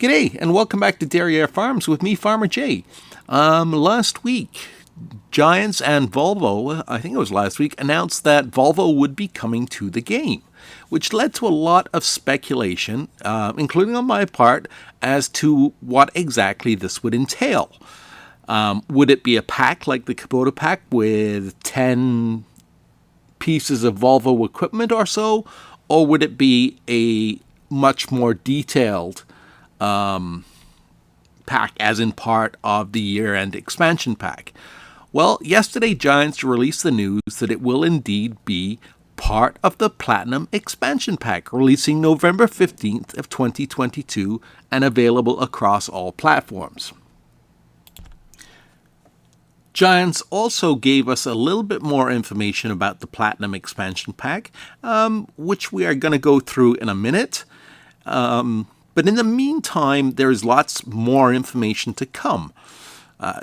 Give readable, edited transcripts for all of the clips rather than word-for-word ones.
G'day, and welcome back to Derriere Farms with me, Farmer Jay. Last week, Giants and Volvo, I think it was last week, announced that Volvo would be coming to the game, which led to a lot of speculation, including on my part, as to what exactly this would entail. Would it be a pack like the Kubota pack with 10 pieces of Volvo equipment or so, or would it be a much more detailed pack, as in part of the year-end expansion pack? Well, yesterday Giants released the news that it will indeed be part of the Platinum expansion pack, releasing November 15th of 2022 and available across all platforms. Giants also gave us a little bit more information about the Platinum expansion pack, which we are going to go through in a minute. But in the meantime, there is lots more information to come.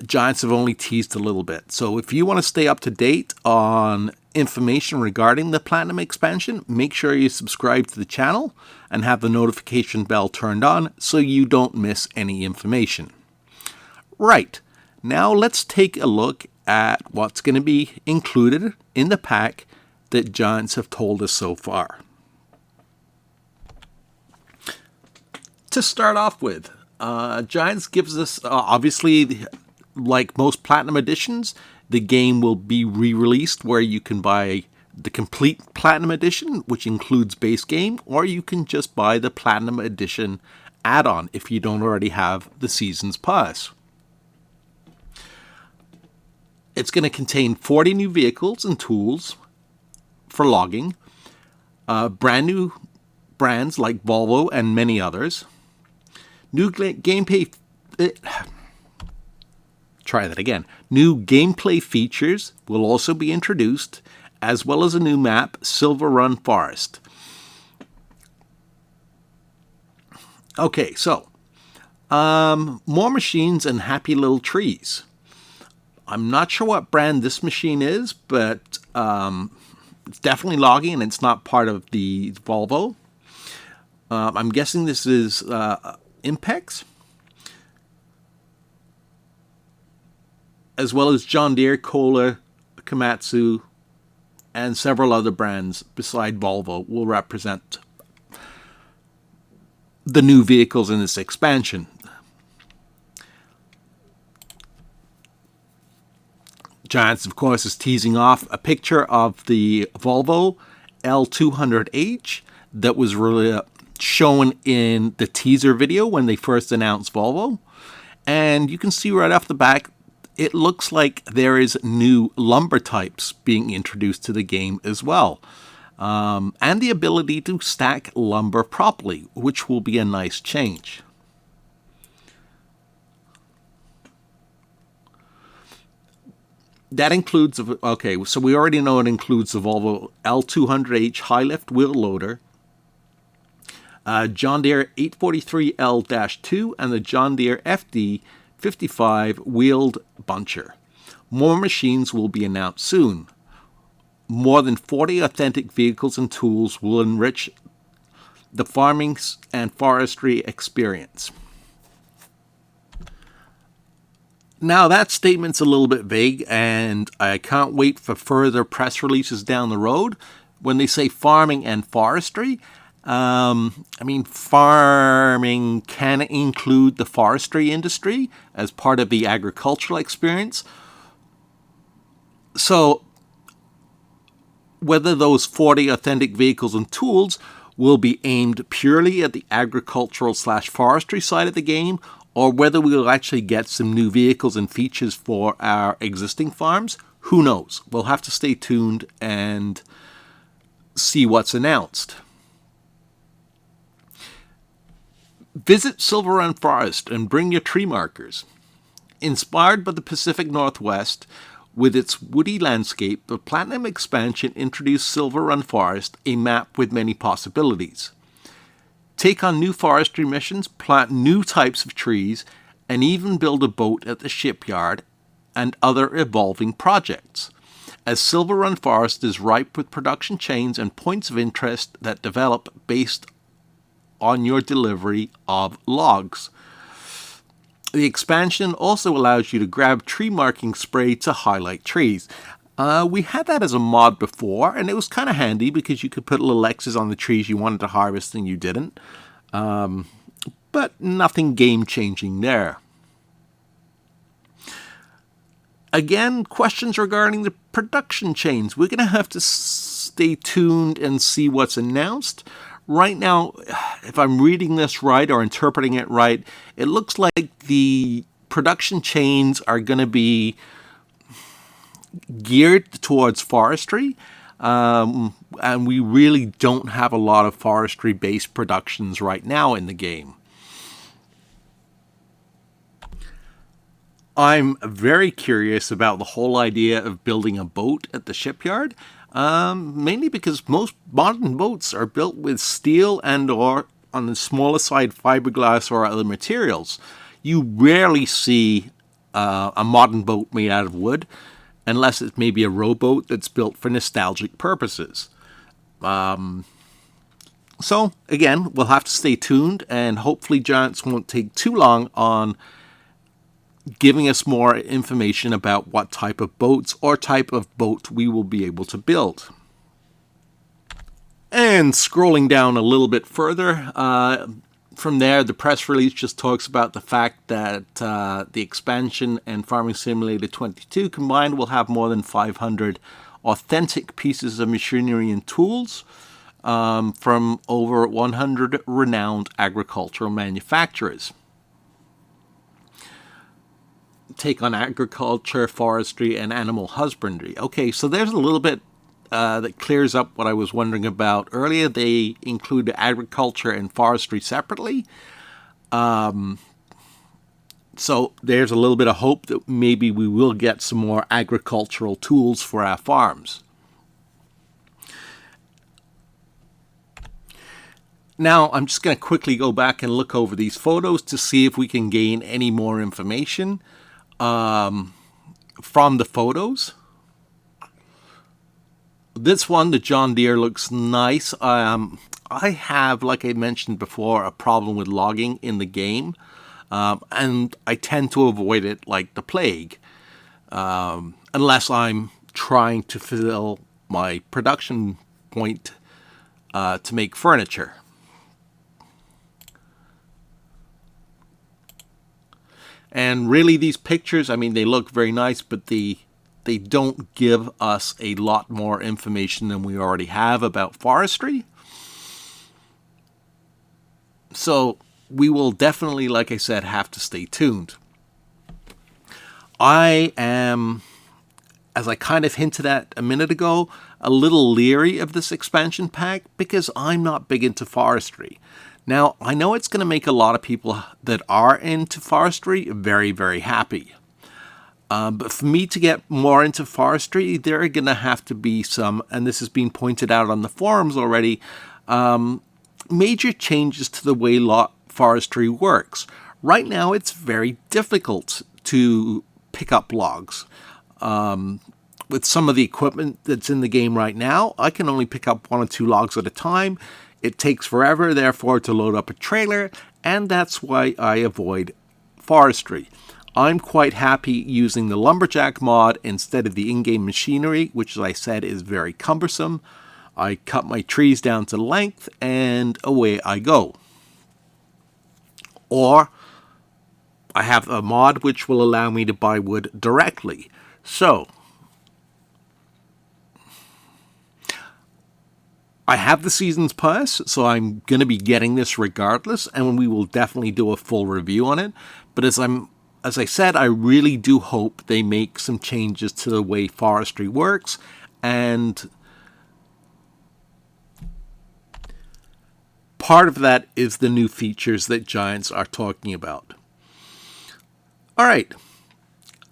Giants have only teased a little bit. So if you want to stay up to date on information regarding the Platinum expansion, make sure you subscribe to the channel and have the notification bell turned on so you don't miss any information. Right, now let's take a look at what's going to be included in the pack that Giants have told us so far. To start off with, Giants gives us, obviously, like most Platinum editions, the game will be re-released where you can buy the complete Platinum edition, which includes base game, or you can just buy the Platinum edition add-on if you don't already have the Season's Pass. It's going to contain 40 new vehicles and tools for logging, brand new brands like Volvo and many others. New gameplay. New gameplay features will also be introduced, as well as a new map, Silver Run Forest. Okay, so more machines and happy little trees. I'm not sure what brand this machine is, but it's definitely logging, and it's not part of the Volvo. I'm guessing this is Impex, as well as John Deere, Kohler, Komatsu, and several other brands beside Volvo will represent the new vehicles in this expansion. Giants, of course, is teasing off a picture of the Volvo L200H that was really shown in the teaser video when they first announced Volvo. And you can see right off the back, it looks like there is new lumber types being introduced to the game as well. And the ability to stack lumber properly, which will be a nice change. That includes, okay, so we already know it includes the Volvo L200H high lift wheel loader, John Deere 843L-2, and the John Deere FD55 wheeled buncher. More machines will be announced soon. More than 40 authentic vehicles and tools will enrich the farming and forestry experience. Now, that statement's a little bit vague, and I can't wait for further press releases down the road. When they say farming and forestry, farming can include the forestry industry as part of the agricultural experience. So, whether those 40 authentic vehicles and tools will be aimed purely at the agricultural/forestry side of the game, or whether we will actually get some new vehicles and features for our existing farms, who knows? We'll have to stay tuned and see what's announced. Visit Silver Run Forest and bring your tree markers. Inspired by the Pacific Northwest, with its woody landscape, the Platinum expansion introduced Silver Run Forest, a map with many possibilities. Take on new forestry missions, plant new types of trees, and even build a boat at the shipyard and other evolving projects. As Silver Run Forest is ripe with production chains and points of interest that develop based on your delivery of logs. The expansion also allows you to grab tree marking spray to highlight trees. We had that as a mod before, and it was kind of handy because you could put little X's on the trees you wanted to harvest and you didn't. But nothing game-changing there. Again, questions regarding the production chains. We're going to have to stay tuned and see what's announced. Right now, if I'm reading this right or interpreting it right, it looks like the production chains are going to be geared towards forestry. And we really don't have a lot of forestry-based productions right now in the game. I'm very curious about the whole idea of building a boat at the shipyard, mainly because most modern boats are built with steel and or, on the smaller side, fiberglass or other materials. You rarely see a modern boat made out of wood, unless it's maybe a rowboat that's built for nostalgic purposes. So, again, we'll have to stay tuned, and hopefully Giants won't take too long on giving us more information about what type of boats or type of boat we will be able to build. And scrolling down a little bit further, from there, the press release just talks about the fact that the expansion and Farming Simulator 22 combined will have more than 500 authentic pieces of machinery and tools from over 100 renowned agricultural manufacturers. Take on agriculture, forestry, and animal husbandry. Okay, so there's a little bit that clears up what I was wondering about earlier. They include agriculture and forestry separately. So there's a little bit of hope that maybe we will get some more agricultural tools for our farms. Now, I'm just going to quickly go back and look over these photos to see if we can gain any more information from the photos. This one, the John Deere, looks nice. I have, like I mentioned before, a problem with logging in the game, and I tend to avoid it like the plague, unless I'm trying to fill my production point to make furniture. And really, these pictures, I mean, they look very nice, but they don't give us a lot more information than we already have about forestry. So we will definitely, like I said, have to stay tuned. I am, as I kind of hinted at a minute ago, a little leery of this expansion pack because I'm not big into forestry. Now, I know it's going to make a lot of people that are into forestry very, very happy. But for me to get more into forestry, there are going to have to be some, and this has been pointed out on the forums already, major changes to the way forestry works. Right now, it's very difficult to pick up logs. With some of the equipment that's in the game right now, I can only pick up 1 or 2 logs at a time. It takes forever, therefore, to load up a trailer, and that's why I avoid forestry. I'm quite happy using the Lumberjack mod instead of the in-game machinery, which, as I said, is very cumbersome. I cut my trees down to length, and away I go. Or I have a mod which will allow me to buy wood directly. So I have the Season's Pass, so I'm going to be getting this regardless, and we will definitely do a full review on it. But as I said, I really do hope they make some changes to the way forestry works, and part of that is the new features that Giants are talking about. All right.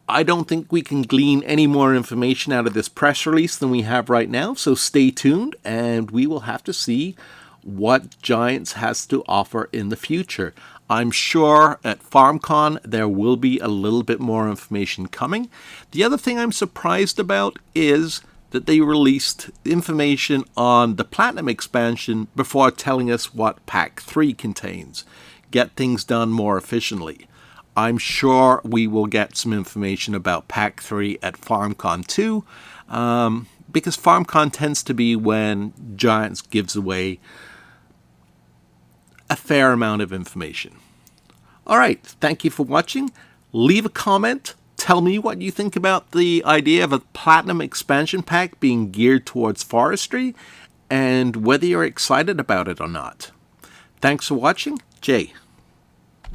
I don't think we can glean any more information out of this press release than we have right now, so stay tuned and we will have to see what Giants has to offer in the future. I'm sure at FarmCon there will be a little bit more information coming. The other thing I'm surprised about is that they released information on the Platinum expansion before telling us what Pack 3 contains. Get things done more efficiently. I'm sure we will get some information about Pack 3 at FarmCon 2, because FarmCon tends to be when Giants gives away a fair amount of information. All right, thank you for watching. Leave a comment. Tell me what you think about the idea of a Platinum expansion pack being geared towards forestry and whether you're excited about it or not. Thanks for watching. Jay.